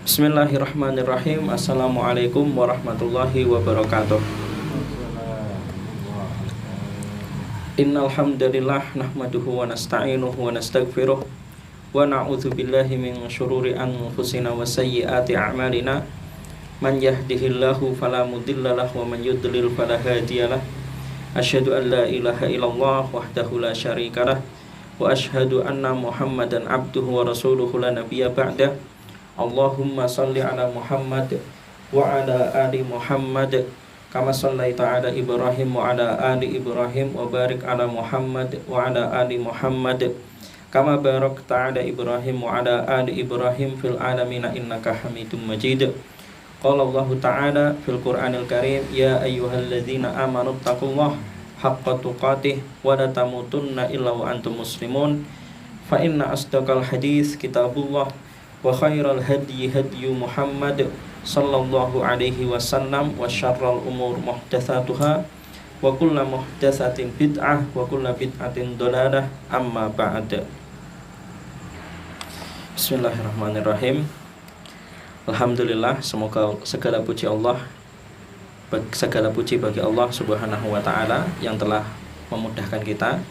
Bismillahirrahmanirrahim. Assalamualaikum warahmatullahi wabarakatuh. Innal hamdalillah nahmaduhu wa nasta'inuhu wa nastaghfiruh wa na'udzu billahi min syururi anfusina wa sayyiati a'malina. Man yahdihillahu fala mudhillalah wa man yudlil fala hadiyalah. Asyhadu an la ilaha illallah wahdahu la syarikalah wa asyhadu anna Muhammadan abduhu wa rasuluhu la nabiyya ba'dah. Allahumma salli ala Muhammad wa ala ali Muhammad kama sallaita ala Ibrahim wa ala ali Ibrahim wa barik ala Muhammad wa ala ali Muhammad kama barakta ala Ibrahim wa ala ali Ibrahim fil alamin innaka Hamidum Majid. Qala Allah Ta'ala fil Qur'anil Karim, ya ayyuhalladzina amanu taqullaha haqqa tuqatih wa la tamutunna illa wa antum muslimun. Fa inna asdaqal hadits kitabullah wa khairal hadyi hadyu Muhammad sallallahu alaihi wasallam wa syarrul umur muhdatsatuha wa kullu muhdatsatin bid'ah wa kullu bid'atin dhalalah amma ba'd. Bismillahirrahmanirrahim. Alhamdulillah, semoga segala puji bagi Allah Subhanahu wa taala yang telah memudahkan kita.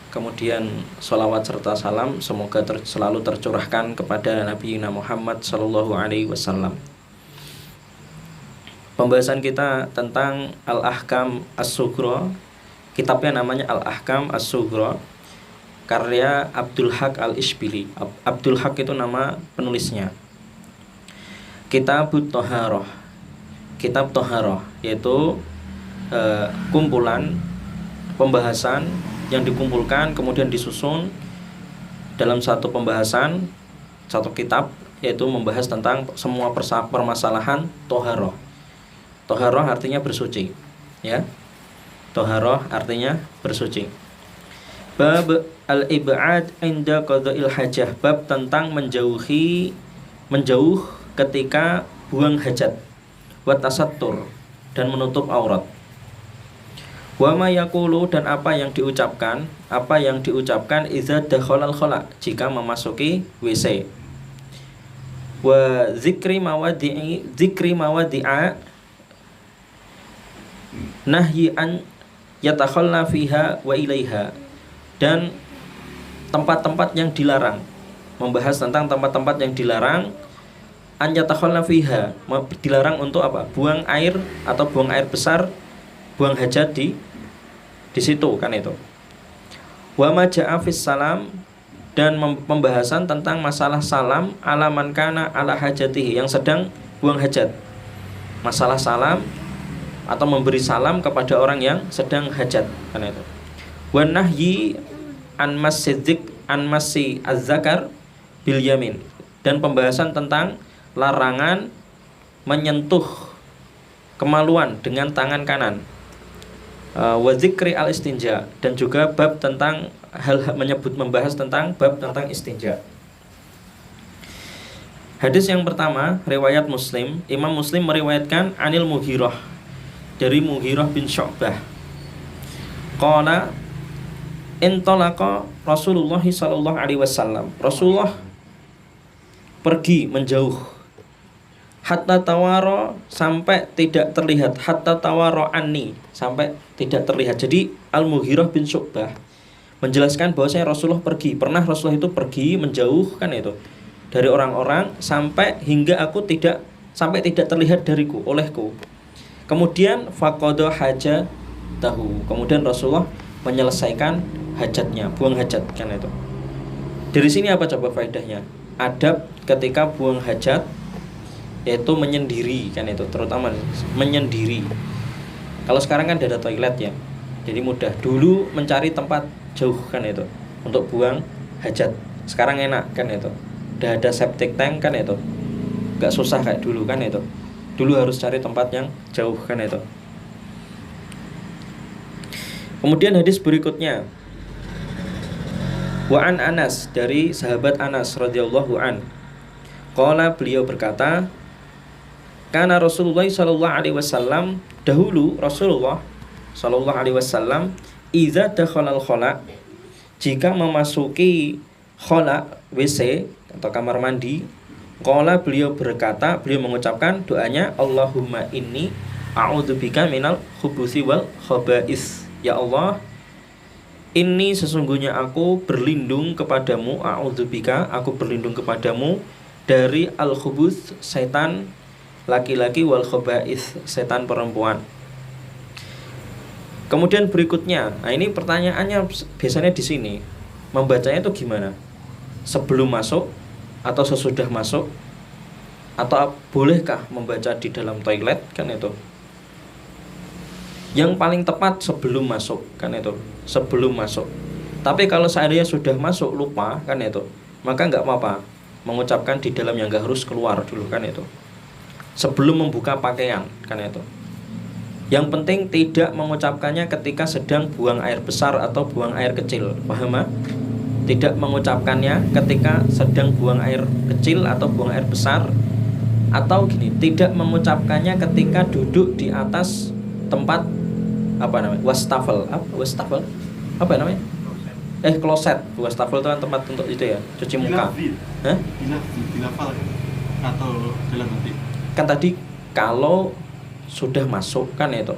Kemudian sholawat serta salam semoga selalu tercurahkan kepada Nabi Muhammad sallallahu alaihi wasallam. Pembahasan kita tentang Al-Ahkam As-Sughra. Kitabnya namanya Al-Ahkam As-Sughra, karya Abdul Haq Al-Ishbili. Abdul Haq itu nama penulisnya. Kitab Thaharah. Kitab Thaharah yaitu kumpulan pembahasan yang dikumpulkan kemudian disusun dalam satu pembahasan, satu kitab, yaitu membahas tentang semua permasalahan Thaharah. Thaharah artinya bersuci, ya. Thaharah artinya bersuci. Bab al-ib'ad inda qada'il hajah, bab tentang menjauh ketika buang hajat, wa tasattur, dan menutup aurat. Wa ma yaqulu, dan apa yang diucapkan idza dakhalal khala, jika memasuki WC. Wa zikri mawadi'a nahyi an yatakhalla fiha wa ilaiha, dan tempat-tempat yang dilarang, membahas tentang tempat-tempat yang dilarang. An yatakhalla fiha, dilarang untuk apa? Buang air atau buang air besar, buang hajat di situ kan itu. Wa ma ja'a fis salam, dan pembahasan tentang masalah salam ala man kana ala hajatihi, yang sedang buang hajat. Masalah salam atau memberi salam kepada orang yang sedang hajat kan itu. Wa nahyi an massi az-zakar bil yamin, dan pembahasan tentang larangan menyentuh kemaluan dengan tangan kanan. Wa zikri al-istinja, dan juga bab tentang membahas tentang bab tentang istinja. Hadis yang pertama riwayat Muslim. Imam Muslim meriwayatkan Anil Mughirah, dari Mughirah bin Syu'bah. Qala intalaqa Rasulullah sallallahu alaihi wasallam, Rasulullah pergi menjauh, hatta tawaro, sampai tidak terlihat, hatta tawaro anni, sampai tidak terlihat. Jadi Al-Mughirah bin Syu'bah menjelaskan bahwasanya Rasulullah pergi, pernah Rasulullah itu pergi menjauh kan itu dari orang-orang sampai tidak terlihat dariku, olehku. Kemudian faqada hajatahu, kemudian Rasulullah menyelesaikan hajatnya, buang hajat kan itu. Dari sini apa coba faedahnya? Adab ketika buang hajat, yaitu menyendiri kan itu, terutama menyendiri. Kalau sekarang kan ada toilet ya, jadi mudah. Dulu mencari tempat jauh kan itu untuk buang hajat, sekarang enak kan itu, udah ada septic tank kan itu, gak susah kayak dulu kan itu. Dulu harus cari tempat yang jauh kan itu. Kemudian hadis berikutnya, wa an Anas, dari sahabat Anas radhiyallahu an. Qala, beliau berkata, karena Rasulullah sallallahu alaihi wasallam, dahulu Rasulullah sallallahu alaihi wasallam, idza dakhalal khala, jika memasuki khala WC atau kamar mandi, Qala beliau berkata, beliau mengucapkan doanya, Allahumma inni a'udzubika minal khubuthi wal khaba'is. Ya Allah, ini sesungguhnya aku berlindung kepadamu, a'udzubika, aku berlindung kepadamu dari al-khubuth, setan laki-laki, wal khaba'is, setan perempuan. Kemudian berikutnya, nah ini pertanyaannya biasanya di sini, membacanya itu gimana? Sebelum masuk atau sesudah masuk, atau bolehkah membaca di dalam toilet, kan itu. Yang paling tepat sebelum masuk, kan itu, sebelum masuk. Tapi kalau seandainya sudah masuk lupa, kan itu, maka nggak apa-apa mengucapkan di dalam, yang nggak harus keluar dulu, kan itu, sebelum membuka pakaian, kan itu. Yang penting tidak mengucapkannya ketika sedang buang air besar atau buang air kecil, paham ya? Tidak mengucapkannya ketika sedang buang air kecil atau buang air besar. Atau gini, tidak mengucapkannya ketika duduk di atas tempat apa namanya, wastafel, apa namanya, kloset. Wastafel itu kan tempat untuk itu ya, cuci muka. Hah? Dilafal atau dalam hati? Kan tadi kalau sudah masuk, kan itu,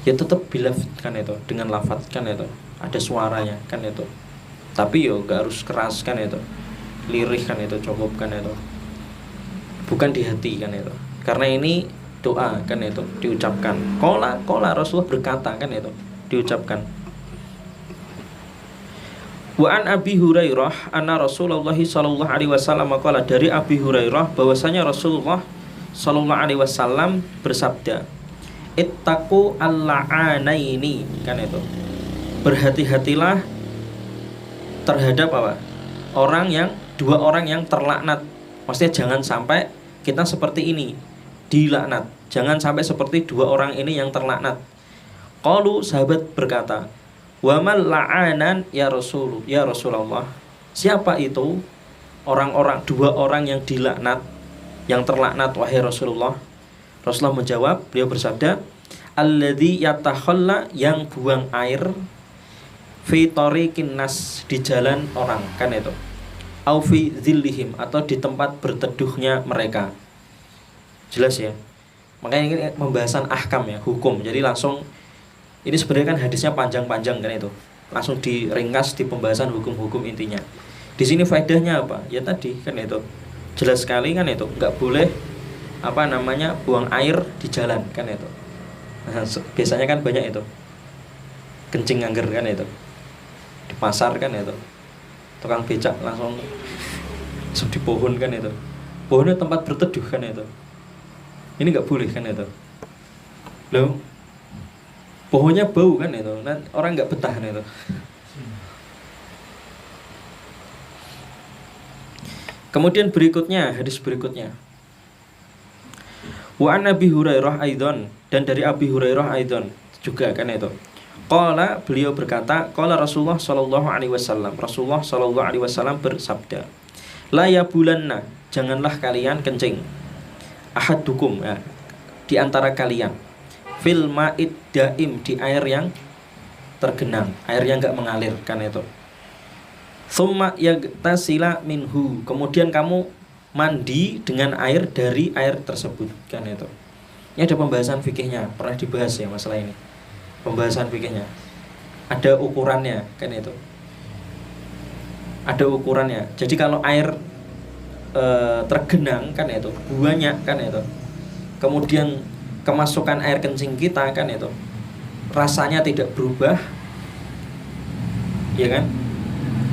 ya tetap bilaf, kan itu, dengan lafaz, kan itu, ada suaranya, kan itu. Tapi yo gak harus keras, kan itu, lirih, kan itu, cukup, kan itu, bukan di hati, kan itu. Karena ini doa, kan itu, diucapkan. Kola Rasulullah berkata, kan itu, diucapkan. Wa an Abi Hurairah anna Rasulullah sallallahu alaihi wasallam qala, dari Abi Hurairah bahwasanya Rasulullah sallallahu alaihi wasallam bersabda, ittaqu al-la'anaini, kan itu, berhati-hatilah terhadap apa? Dua orang yang terlaknat. Maksudnya jangan sampai kita seperti ini, dilaknat. Jangan sampai seperti dua orang ini yang terlaknat. Qalu, sahabat berkata, wa mal la'anan ya Rasulullah. Siapa itu dua orang yang dilaknat, yang terlaknat wahai Rasulullah? Rasulullah menjawab, beliau bersabda, alladzi yatakhalla, yang buang air, fi tariqin nas, di jalan orang, kan itu, au fi zillihim, atau di tempat berteduhnya mereka. Jelas ya. Makanya ini pembahasan ahkam ya, hukum. Jadi langsung, ini sebenarnya kan hadisnya panjang-panjang, kan itu, langsung diringkas di pembahasan hukum-hukum intinya. Di sini faedahnya apa? Ya tadi, kan itu, jelas sekali, kan itu, nggak boleh buang air di jalan, kan itu. Nah, biasanya kan banyak itu kencing angger, kan itu, di pasar, kan itu, tukang becak langsung di pohon, kan itu, pohonnya tempat berteduh, kan itu. Ini nggak boleh, kan itu. Loh, pohonnya bau, kan itu, nah, orang nggak betah, kan itu. Kemudian berikutnya, hadis berikutnya, wa an Abi Hurairah aidan, dan dari Abi Hurairah aidan juga, kan itu. Qala, beliau berkata, qala Rasulullah sallallahu alaihi wasallam, Rasulullah sallallahu alaihi wasallam bersabda, la yabulanna, janganlah kalian kencing, ahadukum, ya, di antara kalian, fil ma'id daim, di air yang tergenang, air yang enggak mengalir, kan itu. Summa yagtasila minhu, kemudian kamu mandi dengan air dari air tersebut, kan itu. Ini ada pembahasan fikihnya, pernah dibahas ya masalah ini. Pembahasan fikihnya ada ukurannya, kan itu, ada ukurannya. Jadi kalau air tergenang, kan itu, banyak, kan itu, kemudian kemasukan air kencing kita, kan itu, rasanya tidak berubah, ya kan,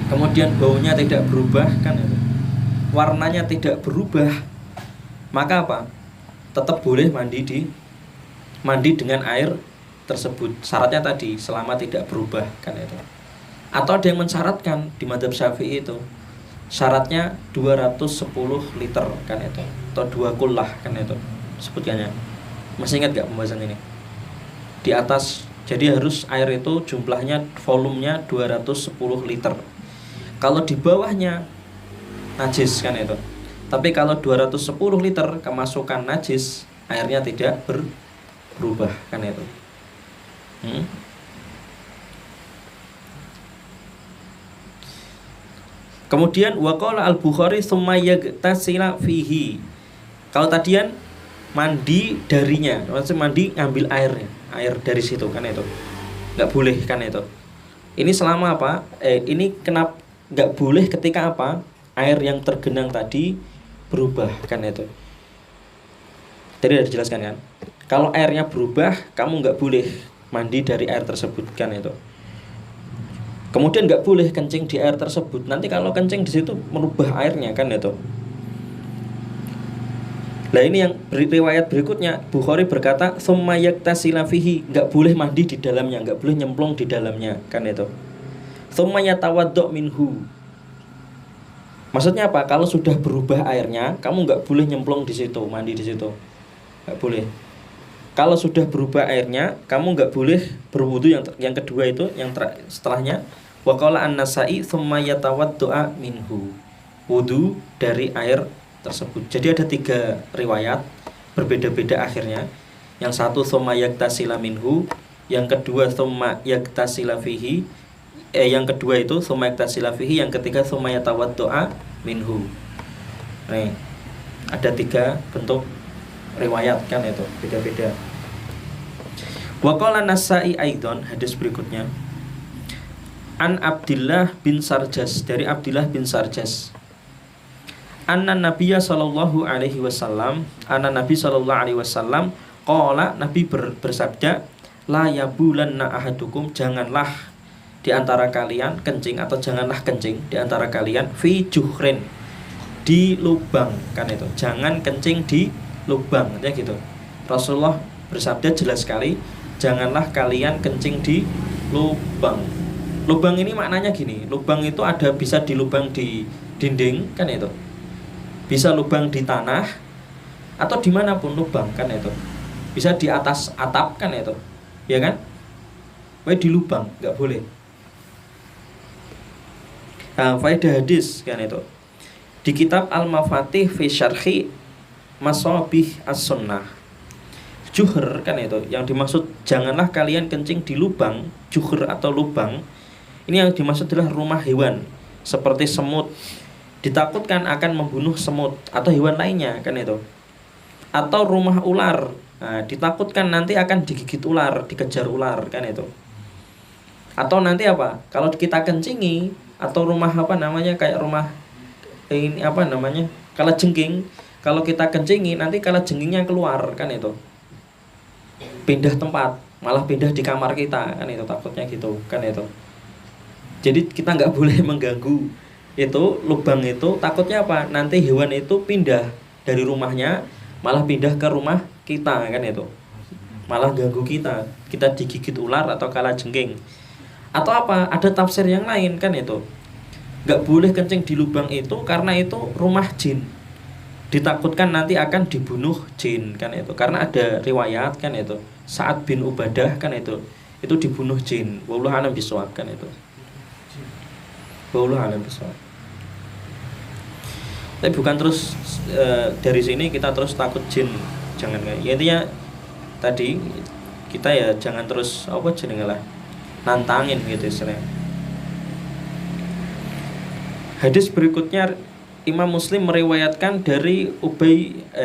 kemudian baunya tidak berubah, kan itu, warnanya tidak berubah, maka apa? Tetap boleh mandi dengan air tersebut. Syaratnya tadi selama tidak berubah, kan itu. Atau ada yang mensyaratkan di mazhab Syafi'i itu, syaratnya 210 liter, kan itu, atau 2 kullah, kan itu sebutkannya. Masih ingat gak pembahasan ini? Di atas, jadi harus air itu jumlahnya, volumenya 210 liter. Kalau di bawahnya najis, kan itu. Tapi kalau 210 liter kemasukan najis, airnya tidak berubah, kan itu. Kemudian waqala al-Bukhari tsumma yaghtasila fihi. Kalau tadian mandi darinya, maksudnya mandi ngambil airnya, air dari situ kan itu. Nggak boleh kan itu. Ini selama apa? Ini kenapa nggak boleh ketika apa? Air yang tergenang tadi berubah kan itu. Tadi sudah dijelaskan kan? Kalau airnya berubah, kamu nggak boleh mandi dari air tersebut kan itu. Kemudian nggak boleh kencing di air tersebut. Nanti kalau kencing di situ merubah airnya kan itu. Nah ini yang riwayat berikutnya, Bukhari berkata tsumma yaktasila fihi, nggak boleh mandi di dalamnya, nggak boleh nyemplung di dalamnya kan itu. Tsumma yatawaddo minhu. Maksudnya apa? Kalau sudah berubah airnya, kamu nggak boleh nyemplung di situ, mandi di situ, nggak boleh. Kalau sudah berubah airnya, kamu nggak boleh berwudu. Yang kedua itu, setelahnya, wa qala an-Nasa'i tsumma yatawaddo'a minhu, wudu dari air tersebut. Jadi ada 3 riwayat berbeda-beda akhirnya. Yang satu tsumma yaktasila minhu, yang kedua tsumma yaktasila fihi, yang kedua itu tsumma yaktasila fihi, yang ketiga tsumma yatawaddo'a minhu. Nih, ada 3 bentuk riwayat kan itu, beda-beda. Wa qala Nasa'i aidon, hadis berikutnya, an Abdillah bin Sarjas, dari Abdillah bin Sarjas, anna Nabiya sallallahu alaihi wasallam, anna Nabi sallallahu alaihi wasallam qala, Nabi bersabda, la yabulanna ahadukum, janganlah di antara kalian kencing, atau janganlah kencing di antara kalian fi juhrin, di lubang kan itu. Jangan kencing di lubang ya gitu. Rasulullah bersabda jelas sekali, janganlah kalian kencing di lubang. Lubang ini maknanya gini, lubang itu ada bisa di lubang di dinding kan itu, bisa lubang di tanah, atau dimanapun lubang kan itu, bisa di atas atap kan itu, ya kan? Di lubang nggak boleh. Nah, faedah hadis kan itu di kitab Al-Mafatih fi Syarhi Masabih As-Sunnah. Juhur kan itu, yang dimaksud janganlah kalian kencing di lubang, juhur atau lubang. Ini yang dimaksud adalah rumah hewan seperti semut, ditakutkan akan membunuh semut atau hewan lainnya kan itu. Atau rumah ular, nah, ditakutkan nanti akan digigit ular, dikejar ular kan itu. Atau nanti apa? Kalau kita kencingi, atau rumah apa namanya, kayak rumah ini apa namanya, kalajengking, kalau kita kencingi nanti kalajengkingnya keluar kan itu, pindah tempat, malah pindah di kamar kita kan itu, takutnya gitu kan itu. Jadi kita nggak boleh mengganggu itu lubang itu, takutnya apa? Nanti hewan itu pindah dari rumahnya, malah pindah ke rumah kita kan itu, malah ganggu kita digigit ular atau kalajengking. Atau apa? Ada tafsir yang lain kan itu, nggak boleh kencing di lubang itu karena itu rumah jin, ditakutkan nanti akan dibunuh jin kan itu. Karena ada riwayat kan itu, Sa'ad bin Ubadah kan itu dibunuh jin. Wallahu a'lam bishawab kan itu. Wallahu a'lam bishawab. Tapi bukan terus dari sini kita terus takut jin, jangan kan. Ya, intinya tadi kita ya jangan terus apa jenenge lah, nantangin gitu istilahnya. Hadis berikutnya Imam Muslim meriwayatkan dari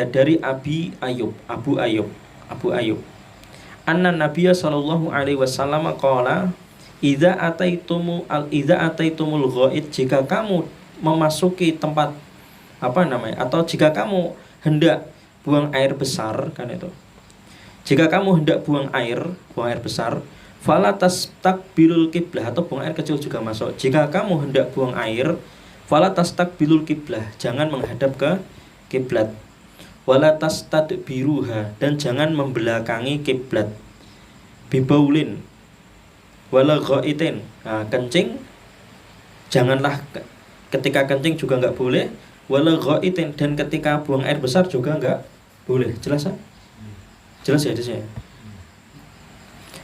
dari Abu Ayyub. Anna Nabiyya sallallahu alaihi wasallam qala, idza ataitumul ghaid, jika kamu memasuki tempat apa namanya, atau jika kamu hendak buang air besar kan itu. Jika kamu hendak buang air besar, fala tastaqbilul qiblah, atau buang air kecil juga masuk. Jika kamu hendak buang air, fala tastaqbilul qiblah, jangan menghadap ke kiblat. Wala tastadbiruha, dan jangan membelakangi kiblat. Bibaulin wala ghaitin, nah, kencing janganlah, ketika kencing juga enggak boleh. Wala ghaitin, dan ketika buang air besar juga enggak boleh. Jelas kan? Jelas ya hadisnya.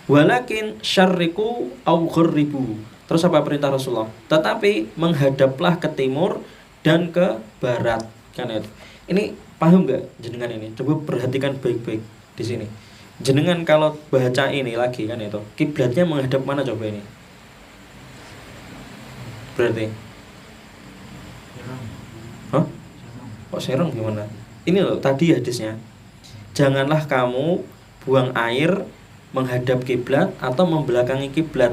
Walakin syarriku au gharribu. Terus apa perintah Rasulullah? Tetapi menghadaplah ke timur dan ke barat kan itu. Ini paham enggak jenengan ini? Coba perhatikan baik-baik di sini. Jenengan kalau baca ini lagi kan itu, kiblatnya menghadap mana coba ini? Berarti Kok serong gimana? Ini loh tadi hadisnya. Janganlah kamu buang air menghadap kiblat atau membelakangi kiblat.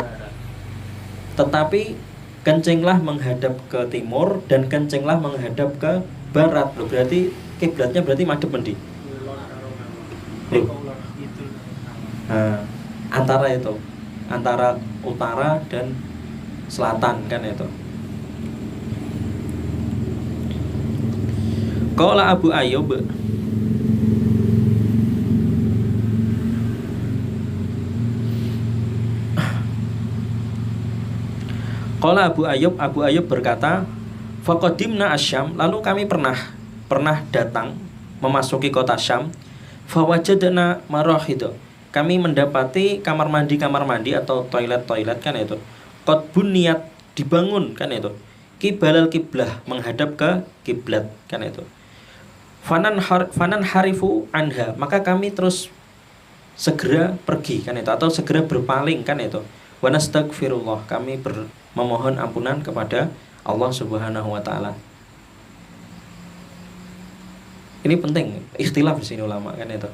Tetapi kencinglah menghadap ke timur dan kencinglah menghadap ke barat. Loh, berarti kiblatnya berarti madhep mendi. Loh. Nah, antara itu, antara utara dan selatan kan itu. Qala Abu Ayyub, Qala Abu Ayyub berkata, faqadimna Asyam, lalu kami pernah datang memasuki kota Syam, fawajadna marahid, kami mendapati kamar mandi atau toilet kan itu, qad buniyat, dibangun kan itu, kibalal kiblah, menghadap ke kiblat kan itu. Fanan harifu anha, maka kami terus segera pergi kan itu, atau segera berpaling kan itu. Wa nastaghfirullah, kami memohon ampunan kepada Allah Subhanahu wa taala. Ini penting, ikhtilaf di sini ulama kan itu.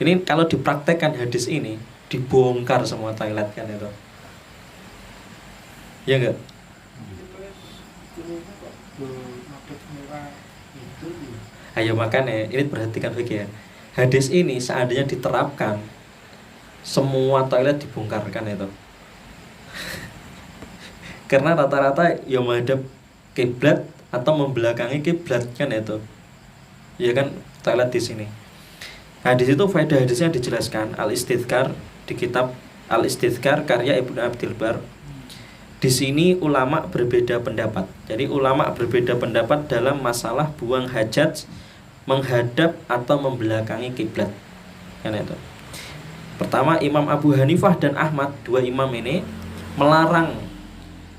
Ini kalau dipraktekkan hadis ini, dibongkar semua toilet kan itu. Ya enggak? Ayo makanya ini perhatikan fikih ya. Hadis ini seandainya diterapkan, semua toilet dibongkar kan itu. Karena rata-rata ya menghadap kiblat atau membelakangi kiblat kan itu. Ya kan toilet di sini. Hadis itu faedah hadisnya dijelaskan Al-Istidhkar di kitab Al-Istidhkar karya Ibnu Abdil Bar. Di sini ulama berbeda pendapat. Jadi ulama berbeda pendapat dalam masalah buang hajat menghadap atau membelakangi kiblat. Kan itu. Pertama Imam Abu Hanifah dan Ahmad, dua imam ini melarang.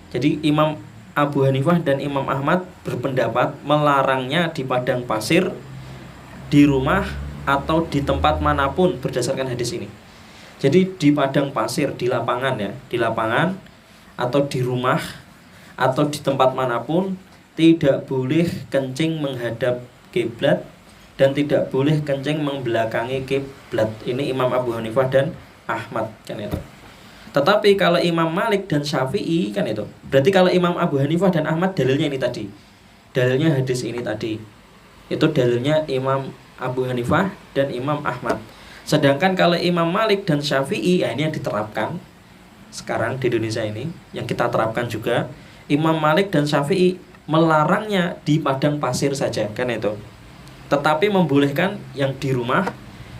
Jadi Imam Abu Hanifah dan Imam Ahmad berpendapat melarangnya di padang pasir, di rumah atau di tempat manapun berdasarkan hadis ini. Jadi di padang pasir, di lapangan ya, di lapangan atau di rumah atau di tempat manapun tidak boleh kencing menghadap kiblat dan tidak boleh kencing membelakangi kiblat. Ini Imam Abu Hanifah dan Ahmad kan itu. Tetapi kalau Imam Malik dan Syafi'i kan itu. Berarti kalau Imam Abu Hanifah dan Ahmad dalilnya ini tadi. Dalilnya hadis ini tadi. Itu dalilnya Imam Abu Hanifah dan Imam Ahmad. Sedangkan kalau Imam Malik dan Syafi'i, ya ini yang diterapkan sekarang di Indonesia ini, yang kita terapkan juga, Imam Malik dan Syafi'i melarangnya di padang pasir saja kan itu. Tetapi membolehkan yang di rumah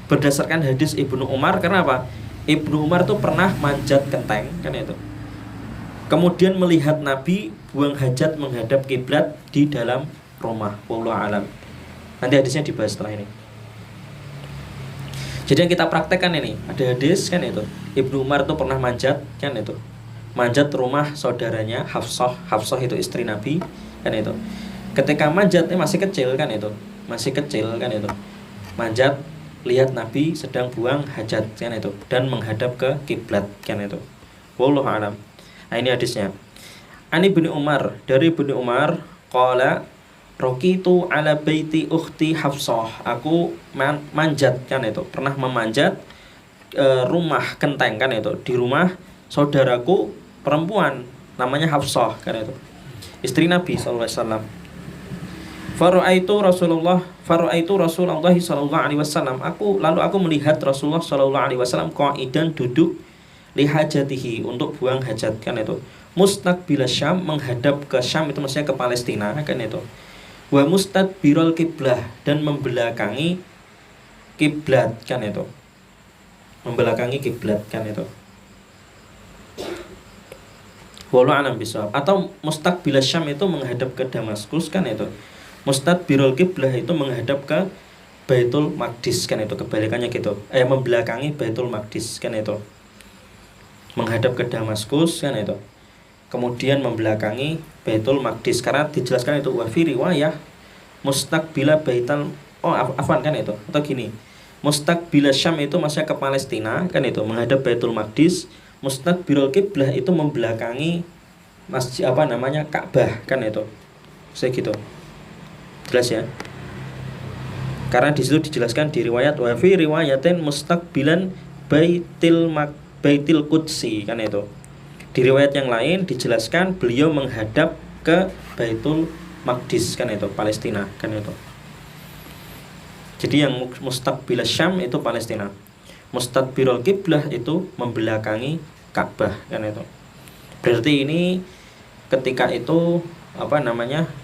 berdasarkan hadis Ibnu Umar. Karena apa? Ibnu Umar tuh pernah manjat genteng kan itu. Kemudian melihat Nabi buang hajat menghadap kiblat di dalam rumah. Wallahu alam. Nanti hadisnya dibahas setelah ini. Jadi yang kita praktekkan ini, ada hadis kan itu. Ibnu Umar tuh pernah manjat kan itu. Manjat rumah saudaranya Hafsah. Hafsah itu istri Nabi kan itu. Ketika manjatnya masih kecil kan itu. Masih kecil kan itu. Manjat lihat Nabi sedang buang hajat kan itu dan menghadap ke kiblat kan itu. Wallahu alam. Nah ini hadisnya. Ani bin Umar, dari Ibnu Umar qala raqitu ala baiti ukhti Hafsah. Aku manjat kan itu, pernah memanjat rumah genteng kan itu, di rumah saudaraku perempuan namanya Hafsah kan itu. Istri Nabi sallallahu alaihi wasallam. Faraitu Rasulullah sallallahu alaihi wasallam. Lalu aku melihat Rasulullah sallallahu alaihi wasallam qa'idan, duduk li hajatihi, untuk buang hajat kan itu. Mustaqbil Syam, menghadap ke Syam, itu maksudnya ke Palestina kan itu. Wa mustadbirul kiblah, dan membelakangi kiblat kan itu. Membelakangi kiblat kan itu. Wallahu a'lam bishawab. Atau mustaqbil Syam itu menghadap ke Damaskus kan itu. Mustadbirul kiblah itu menghadap ke Baitul Maqdis kan itu, kebalikannya gitu. Membelakangi Baitul Maqdis kan itu. Menghadap ke Damaskus kan itu. Kemudian membelakangi Baitul Maqdis, karena dijelaskan itu wa fi riwayah mustaqbila Baitul afwan kan itu. Atau gini. Mustaqbil Syam itu maksudnya ke Palestina kan itu, menghadap Baitul Maqdis. Mustadbirul kiblah itu membelakangi masjid Ka'bah kan itu. Saya gitu. Jelas ya. Karena di situ dijelaskan di riwayat wa fi riwayatin mustaqbilan Baitil Qudsi kan itu. Di riwayat yang lain dijelaskan beliau menghadap ke Baitul Maqdis kan itu, Palestina kan itu. Jadi yang mustaqbil Syam itu Palestina. Mustadbirul kiblah itu membelakangi Ka'bah kan itu. Berarti ini ketika itu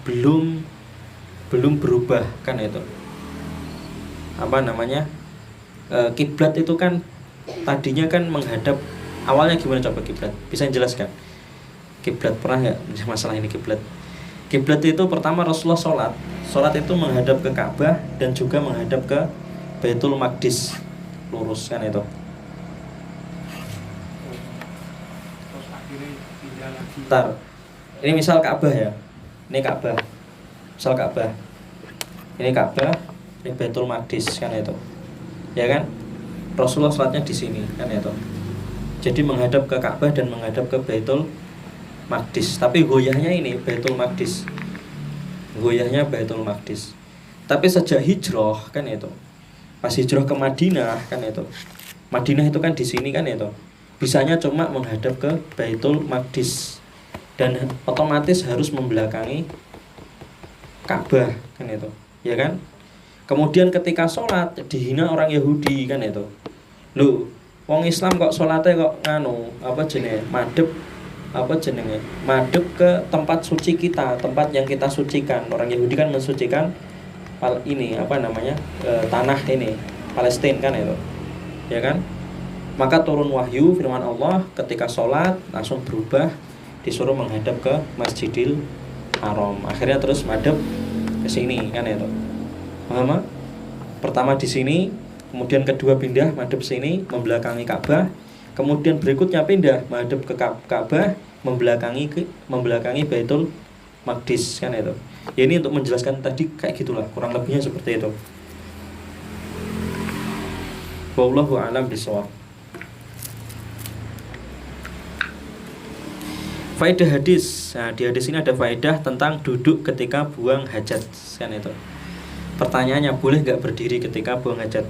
belum berubah kan itu. Kiblat itu kan tadinya kan menghadap, awalnya gimana coba kiblat? Bisa dijelaskan? Kiblat pernah nggak masalah ini kiblat? Kiblat itu pertama Rasulullah sholat itu menghadap ke Ka'bah dan juga menghadap ke Baitul Maqdis, lurus kan itu. Terus akhirnya pindah lagi. Ntar, ini misal Ka'bah ya, ini Ka'bah, misal Ka'bah, ini Ka'bah, ini Baitul Maqdis kan itu, ya kan? Rasulullah sholatnya di sini kan itu. Jadi menghadap ke Ka'bah dan menghadap ke Baitul Maqdis, tapi goyahnya ini Baitul Maqdis, goyahnya Baitul Maqdis. Tapi sejak hijrah kan itu, pas hijrah ke Madinah kan itu, Madinah itu kan di sini kan itu, bisanya cuma menghadap ke Baitul Maqdis dan otomatis harus membelakangi Ka'bah kan itu, ya kan? Kemudian ketika sholat dihina orang Yahudi kan itu, loh, wong Islam kok sholatnya kok madep ke tempat suci kita, tempat yang kita sucikan. Orang Yahudi kan mensucikan tanah ini Palestina kan itu, ya kan? Maka turun wahyu firman Allah ketika sholat langsung berubah, disuruh menghadap ke Masjidil Haram. Akhirnya terus madep ke sini kan itu. Paham? Pertama di sini, kemudian kedua pindah madep sini membelakangi Ka'bah. Kemudian berikutnya pindah menghadap ke Ka'bah, membelakangi Baitul Maqdis kan itu. Ya ini untuk menjelaskan tadi kayak gitulah, kurang lebihnya seperti itu. Wallahu a'lam bishawab. Faedah hadis. Nah, di hadis ini ada faedah tentang duduk ketika buang hajat kan itu. Pertanyaannya, boleh nggak berdiri ketika buang hajat?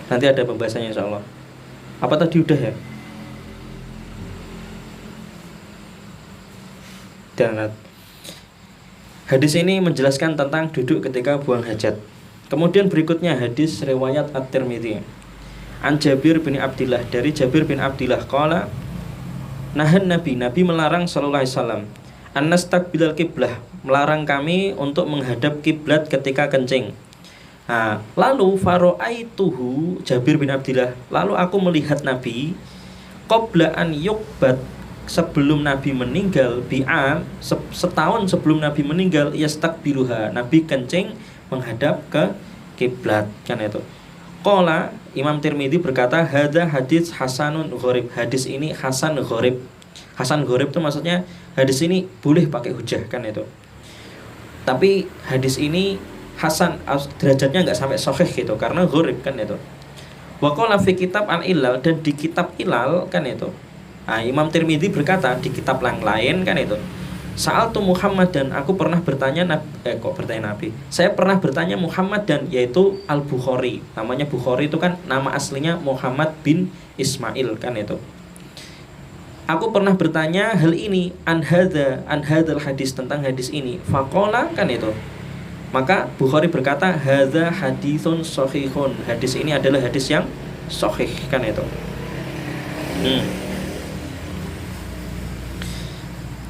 Nanti ada pembahasannya insyaallah. Apa tadi udah ya? Dan hadis ini menjelaskan tentang duduk ketika buang hajat. Kemudian berikutnya hadis riwayat At-Tirmidzi. An Jabir bin Abdillah, dari Jabir bin Abdillah qala nahan Nabi melarang sallallahu alaihi wasallam an nastaqbilal kiblah, melarang kami untuk menghadap kiblat ketika kencing. Nah, lalu faro'aituhu, Jabir bin Abdillah, lalu aku melihat Nabi qabla an yuqbat, sebelum Nabi meninggal, setahun sebelum Nabi meninggal, yastaqbiluha, Nabi kencing menghadap ke kiblat kan itu. Qala, Imam Tirmidzi berkata hadza hadits hasanun gharib, hadis ini hasan gharib. Hasan gharib itu maksudnya hadis ini boleh pakai hujah kan itu. Tapi hadis ini hasan, derajatnya nggak sampai sahih gitu karena gharib kan itu. Wa qala fi kitab al-ilal, dan di kitab ilal kan itu. Nah, Imam Tirmidzi berkata di kitab yang lain kan itu. Sa'altu Muhammad, dan aku pernah bertanya Nabi. Saya pernah bertanya Muhammad, dan yaitu Al-Bukhari. Namanya Bukhari itu kan nama aslinya Muhammad bin Ismail kan itu. Aku pernah bertanya hal ini an hadzal hadis, tentang hadis ini. Faqala kan itu. Maka Bukhari berkata hadza haditsun shahihun, hadis ini adalah hadis yang sahih kan itu.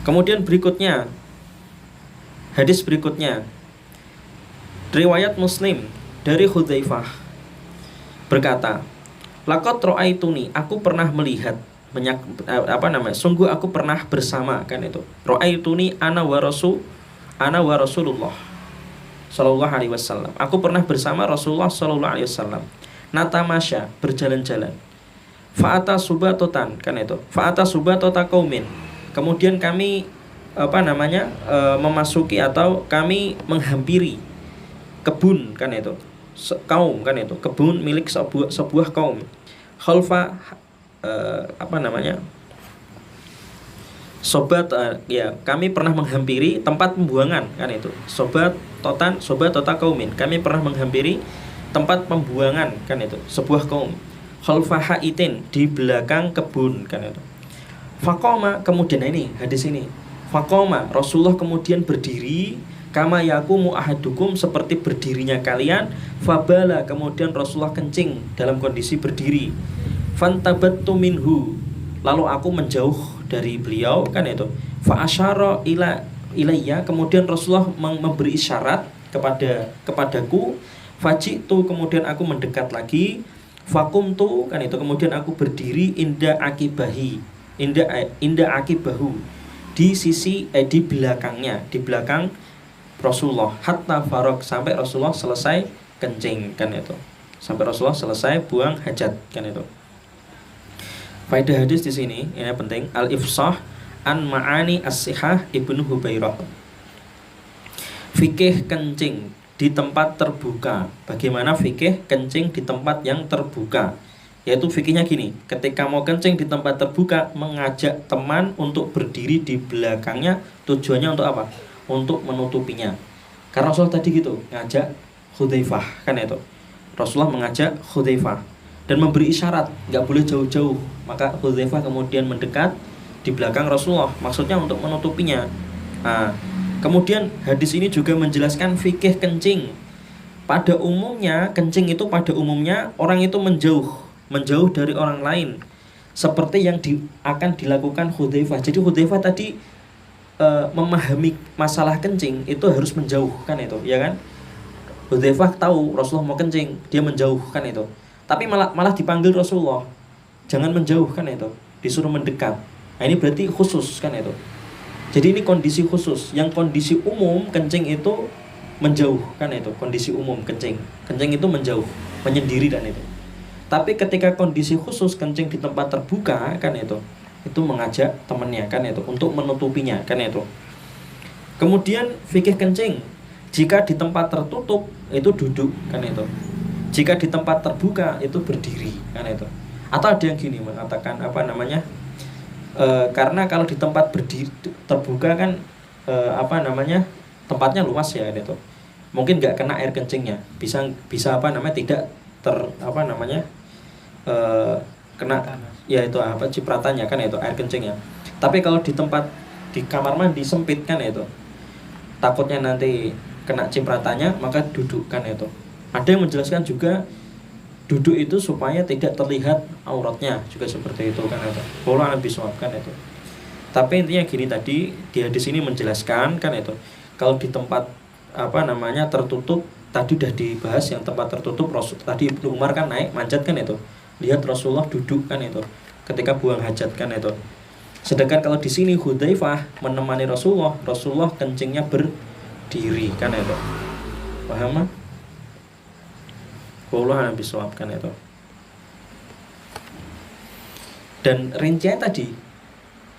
Kemudian berikutnya, hadis berikutnya riwayat Muslim dari Hudzaifah berkata, laqad ra'aituni, aku pernah melihat, sungguh aku pernah bersama kan itu. Ra'aituni ana wa Rasulullah sallallahu alaihi wasallam. Aku pernah bersama Rasulullah sallallahu alaihi wasallam. Natamasya, berjalan-jalan. Fa'ata subatotan kan itu. Fa'ata subatota qaumin. Kemudian kami memasuki atau kami menghampiri kebun kan itu, kaum kan itu, kebun milik sebuah kaum. Khalfa Sobat ya kami pernah menghampiri tempat pembuangan kan itu. Sobat tota kaumin. Kami pernah menghampiri tempat pembuangan kan itu, sebuah kaum. Khalfa haitin, di belakang kebun kan itu. Faqoma, kemudian ini hadis ini. Faqoma, Rasulullah kemudian berdiri kama yakumu ahadukum, seperti berdirinya kalian. Fabala, kemudian Rasulullah kencing dalam kondisi berdiri. Fantabattu minhu, lalu aku menjauh dari beliau kan itu. Fa asyara ilayya, kemudian Rasulullah memberi isyarat kepadaku. Fajitu, kemudian aku mendekat lagi. Fakumtu kan itu, kemudian aku berdiri inda akibahu, di sisi di belakangnya, di belakang Rasulullah. Hatta farok, sampai Rasulullah selesai kencing kan itu, sampai Rasulullah selesai buang hajat kan itu. Faedah hadis di sini ini penting, al-ifsah an ma'ani as-sihah Ibnu Hubairah. Fikih kencing di tempat terbuka. Bagaimana fikih kencing di tempat yang terbuka? Yaitu fikihnya gini, ketika mau kencing di tempat terbuka, mengajak teman untuk berdiri di belakangnya. Tujuannya untuk apa? Untuk menutupinya. Karena Rasulullah tadi gitu, ngajak Hudzaifah kan itu. Rasulullah mengajak Hudzaifah dan memberi isyarat, nggak boleh jauh-jauh. Maka Hudzaifah kemudian mendekat di belakang Rasulullah, maksudnya untuk menutupinya. Nah, kemudian hadis ini juga menjelaskan fikih kencing. Pada umumnya, kencing itu pada umumnya orang itu menjauh dari orang lain, seperti yang akan dilakukan Hudzaifah. Jadi Hudzaifah tadi memahami masalah kencing itu harus menjauh kan itu, ya kan? Hudzaifah tahu Rasulullah mau kencing, dia menjauh kan itu. Tapi malah dipanggil Rasulullah, jangan menjauh kan itu, disuruh mendekat. Nah ini berarti khusus kan itu. Jadi ini kondisi khusus. Yang kondisi umum kencing itu menjauh kan itu, kondisi umum kencing itu menjauh, menyendiri dan itu. Tapi ketika kondisi khusus kencing di tempat terbuka kan itu mengajak temannya kan itu, untuk menutupinya kan itu. Kemudian fikih kencing, jika di tempat tertutup itu duduk kan itu, jika di tempat terbuka itu berdiri kan itu. Atau ada yang gini mengatakan karena kalau di tempat berdiri terbuka kan tempatnya luas ya kan itu, mungkin nggak kena air kencingnya, bisa tidak kena ya itu cipratannya kan itu, air kencingnya. Tapi kalau di kamar mandi sempit kan itu, takutnya nanti kena cipratannya, maka duduk kan itu. Ada yang menjelaskan juga duduk itu supaya tidak terlihat auratnya, juga seperti itu kan itu. Wallahu a'lam kan itu. Tapi intinya gini, tadi di hadis ini menjelaskan kan itu, kalau di tempat tertutup, tadi udah dibahas yang tempat tertutup. Rasul tadi Ibnu Umar kan naik manjat kan itu, lihat Rasulullah duduk kan itu ketika buang hajat kan itu. Sedangkan kalau di sini Hudzaifah menemani Rasulullah kencingnya berdiri kan itu. Paham? Wallahu a'lam bishawab kan itu. Dan rincian tadi,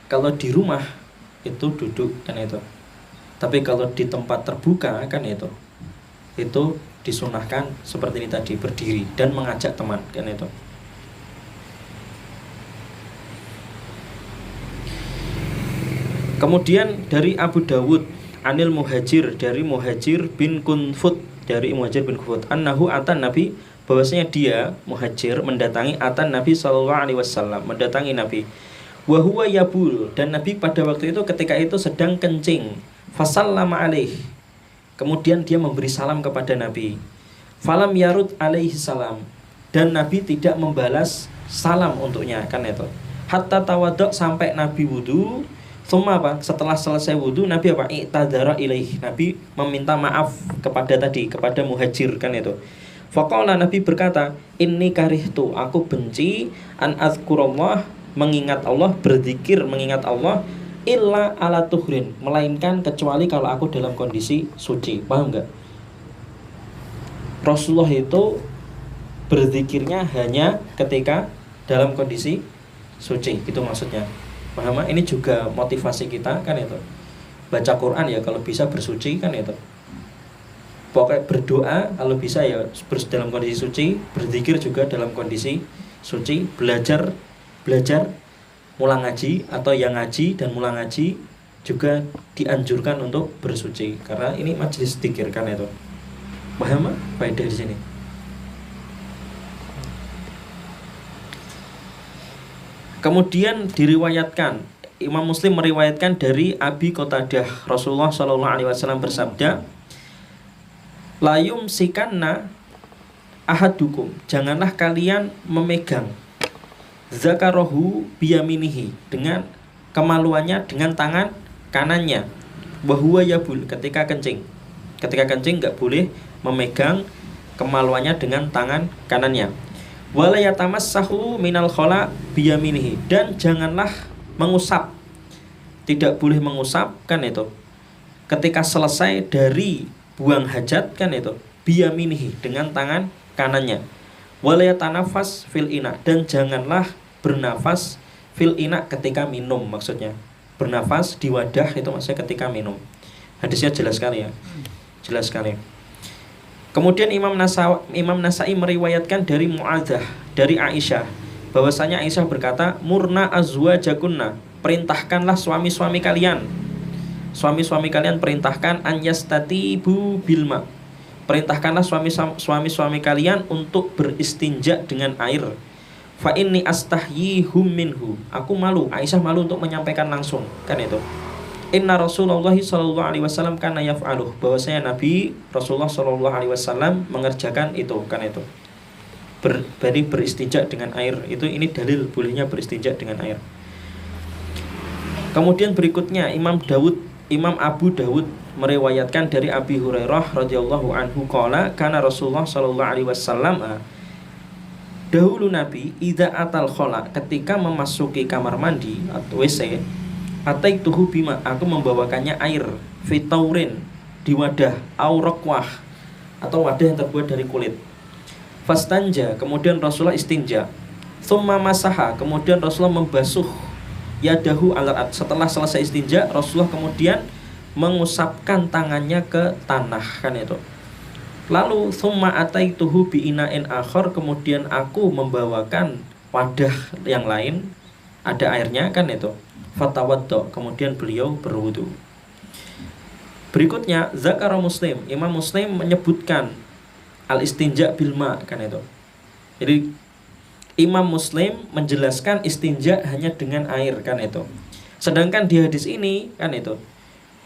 kalau di rumah itu duduk kan itu. Tapi kalau di tempat terbuka kan itu disunahkan seperti ini tadi, berdiri dan mengajak teman kan itu. Kemudian dari Abu Dawud Anil Muhajir, dari Muhajir bin Kunfut, annahu atan Nabi, bahwasanya dia Muhajir mendatangi atan Nabi sallallahu alaihi wasallam, mendatangi Nabi. Wa huwa yabul, dan Nabi pada waktu itu ketika itu sedang kencing. Fasallama alaih, kemudian dia memberi salam kepada Nabi. Falam yarud alaihi salam, dan Nabi tidak membalas salam untuknya kan itu. Hatta tawaduk, sampai Nabi wudu. Setelah selesai wudu, Nabi i'tadzara ilaih, Nabi meminta maaf kepada Muhajir kan itu. Faqala, Nabi berkata, inni karihtu, aku benci an azkurallah, mengingat Allah, berzikir mengingat Allah, illa ala tuhrin, melainkan kecuali kalau aku dalam kondisi suci. Paham enggak? Rasulullah itu berzikirnya hanya ketika dalam kondisi suci, gitu maksudnya. Paham? Ini juga motivasi kita kan itu. Baca Quran ya kalau bisa bersuci kan itu. Pokoknya berdoa kalau bisa ya dalam kondisi suci, berzikir juga dalam kondisi suci, belajar mulang ngaji atau yang ngaji dan mulang ngaji juga dianjurkan untuk bersuci karena ini majelis dzikir kan itu. Paham faedah di sini? Kemudian diriwayatkan Imam Muslim meriwayatkan dari Abi Qatadah Rasulullah Shallallahu Alaihi Wasallam bersabda, layum sikanna ahadukum, janganlah kalian memegang zakarohu biyaminihi, dengan kemaluannya dengan tangan kanannya, wahuwa yabul, ketika kencing nggak boleh memegang kemaluannya dengan tangan kanannya. Wala yatamassahu minal khala biyaminihi, dan janganlah mengusap, tidak boleh mengusap kan itu ketika selesai dari buang hajat kan itu, biyaminihi, dengan tangan kanannya. Wala yatanafas fil ina, dan janganlah bernafas fil ina ketika minum, maksudnya bernafas di wadah itu maksudnya ketika minum. Hadisnya jelas sekali ya, jelas sekali. Kemudian Imam Nasai meriwayatkan dari Mu'adzah dari Aisyah bahwasanya Aisyah berkata, murna azwajakunna, perintahkanlah suami-suami kalian perintahkan an yastatibu bilma, perintahkanlah suami-suami kalian untuk beristinja dengan air. Fa inni astahyihum minhu, aku malu, Aisyah malu untuk menyampaikan langsung kan itu. Inna Rasulullah sallallahu alaihi wasallam kana yaf'aluh, bahwasanya Nabi Rasulullah sallallahu alaihi wasallam mengerjakan itu kan itu. Beristinja dengan air, itu ini dalil bolehnya beristinja dengan air. Kemudian berikutnya Imam Abu Dawud meriwayatkan dari Abi Hurairah radhiyallahu anhu qala kana Rasulullah sallallahu alaihi wasallam, dahulu Nabi idza atal khala, ketika memasuki kamar mandi atau WC, ataituhu bima, aku membawakannya air, fitaurin, di wadah, aurakwah, atau wadah yang terbuat dari kulit. Fastanja, kemudian Rasulullah istinja. Thumma masaha, kemudian Rasulullah membasuh yadahu alat. Setelah selesai istinja, Rasulullah kemudian mengusapkan tangannya ke tanah kan itu. Lalu thumma ataituhu bi ina'in akhar, kemudian aku membawakan wadah yang lain, ada airnya kan itu. Fatawaddo, kemudian beliau berwudu. Berikutnya zakara Muslim, Imam Muslim menyebutkan al-istinja bilma kan itu. Jadi Imam Muslim menjelaskan istinja hanya dengan air kan itu. Sedangkan di hadis ini kan itu,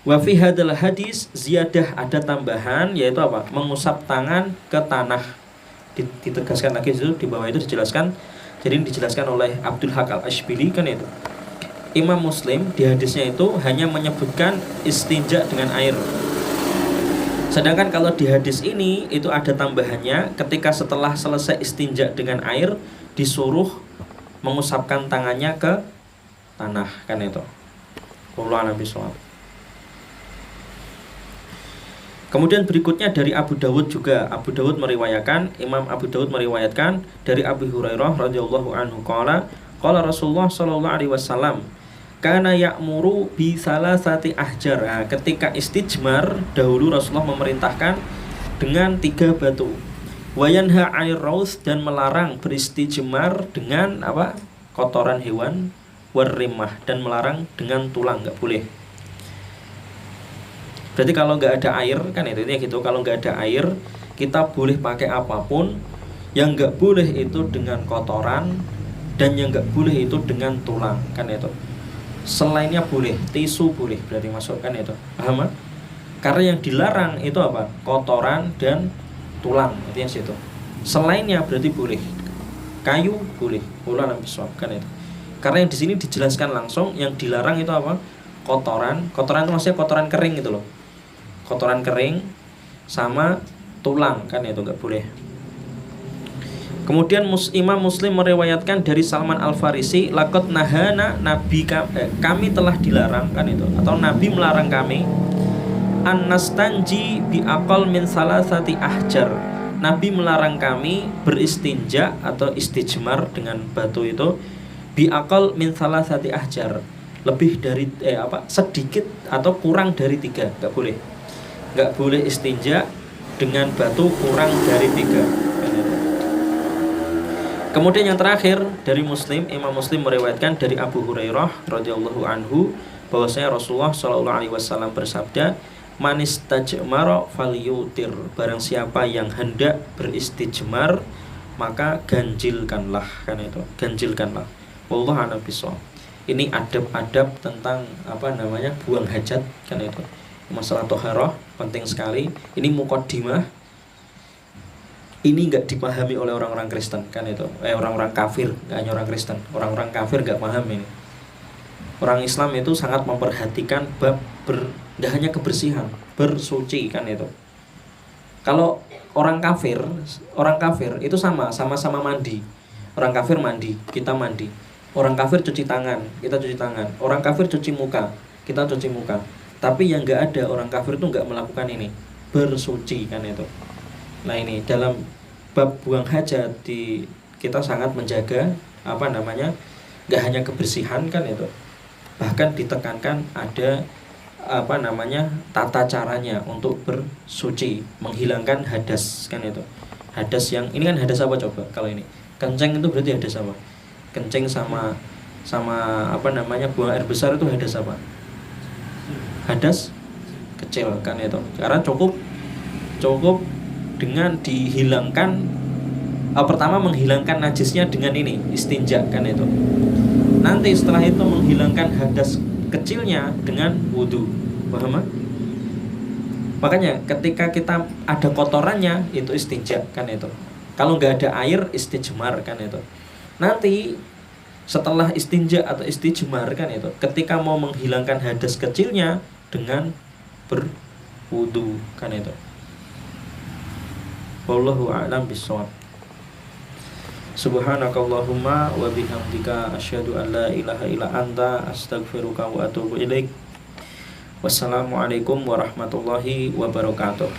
wa fi hadzal hadis ziyadah, ada tambahan yaitu apa? Mengusap tangan ke tanah. Ditegaskan lagi itu, di bawah itu dijelaskan. Jadi dijelaskan oleh Abdul Haq Al-Ashbili kan itu. Imam Muslim di hadisnya itu hanya menyebutkan istinja dengan air. Sedangkan kalau di hadis ini itu ada tambahannya, ketika setelah selesai istinja dengan air disuruh mengusapkan tangannya ke tanah kan itu. Wallahu a'lam bishawab. Kemudian berikutnya dari Abu Dawud juga, Imam Abu Dawud meriwayatkan dari Abu Hurairah radhiyallahu anhu qala Rasulullah sallallahu alaihi wasallam kana ya'muru bi salasati ahjar. Nah, ketika istijmar dahulu Rasulullah memerintahkan dengan 3 batu. Wa yanha 'anil raus, dan melarang beristijmar dengan apa? Kotoran hewan, warrimah, dan melarang dengan tulang, enggak boleh. Berarti kalau enggak ada air kan itu gitu, kalau enggak ada air kita boleh pakai apapun, yang enggak boleh itu dengan kotoran, dan yang enggak boleh itu dengan tulang kan itu. Selainnya boleh, tisu boleh, berarti masukkan itu. Paham? Karena yang dilarang itu apa? Kotoran dan tulang, itu yang situ. Selainnya berarti boleh. Kayu boleh. Ulah kan itu. Karena yang di sini dijelaskan langsung, yang dilarang itu apa? Kotoran itu maksudnya kotoran kering gitu loh. Kotoran kering sama tulang kan itu enggak boleh. Kemudian Imam Muslim meriwayatkan dari Salman Al-Farisi, laqad nahana, kami telah dilarang kan itu, atau Nabi melarang kami an-nastanji bi aqal min salasati ahjar. Nabi melarang kami beristinja atau istijmar dengan batu itu bi aqal min salasati ahjar, lebih dari sedikit atau kurang dari 3, enggak boleh. Enggak boleh istinja dengan batu kurang dari 3. Kemudian yang terakhir dari Muslim, Imam Muslim meriwayatkan dari Abu Hurairah radhiyallahu anhu bahwasanya Rasulullah shallallahu alaihi wasallam bersabda, "Manis tajmara falyutir." Barang siapa yang hendak beristijmar, maka ganjilkanlah, kan itu. Ganjilkanlah. Wallahu a'lam bishawab. Ini adab-adab tentang buang hajat, kan itu. Masalah toharoh penting sekali. Ini muqaddimah. Ini nggak dipahami oleh orang-orang Kristen, kan itu. Orang-orang kafir, nggak hanya orang Kristen. Orang-orang kafir nggak paham ini. Orang Islam itu sangat memperhatikan bab nggak hanya kebersihan, bersuci, kan itu. Kalau orang kafir itu sama-sama mandi. Orang kafir mandi, kita mandi. Orang kafir cuci tangan, kita cuci tangan. Orang kafir cuci muka, kita cuci muka. Tapi yang nggak ada, orang kafir itu nggak melakukan ini, bersuci, kan itu. Nah ini dalam bab buang hajat kita sangat menjaga nggak hanya kebersihan, kan itu. Bahkan ditekankan ada tata caranya untuk bersuci, menghilangkan hadas, kan itu. Hadas yang ini kan hadas apa coba? Kalau ini kencing itu berarti hadas apa? Kencing sama buang air besar itu hadas apa? Hadas kecil, kan itu. Karena cukup dengan dihilangkan pertama menghilangkan najisnya dengan ini istinja, kan itu. Nanti setelah itu menghilangkan hadas kecilnya dengan wudu. Paham? Makanya ketika kita ada kotorannya itu istinja, kan itu. Kalau nggak ada air istijmar, kan itu. Nanti setelah istinja atau istijmar, kan itu, ketika mau menghilangkan hadas kecilnya dengan berwudu, kan itu. Wallahu a'lam bishawab. Subhanakallahumma wa bihamdika asyhadu an la ilaha illa anta astaghfiruka wa atubu ilaik. Wassalamualaikum warahmatullahi wabarakatuh.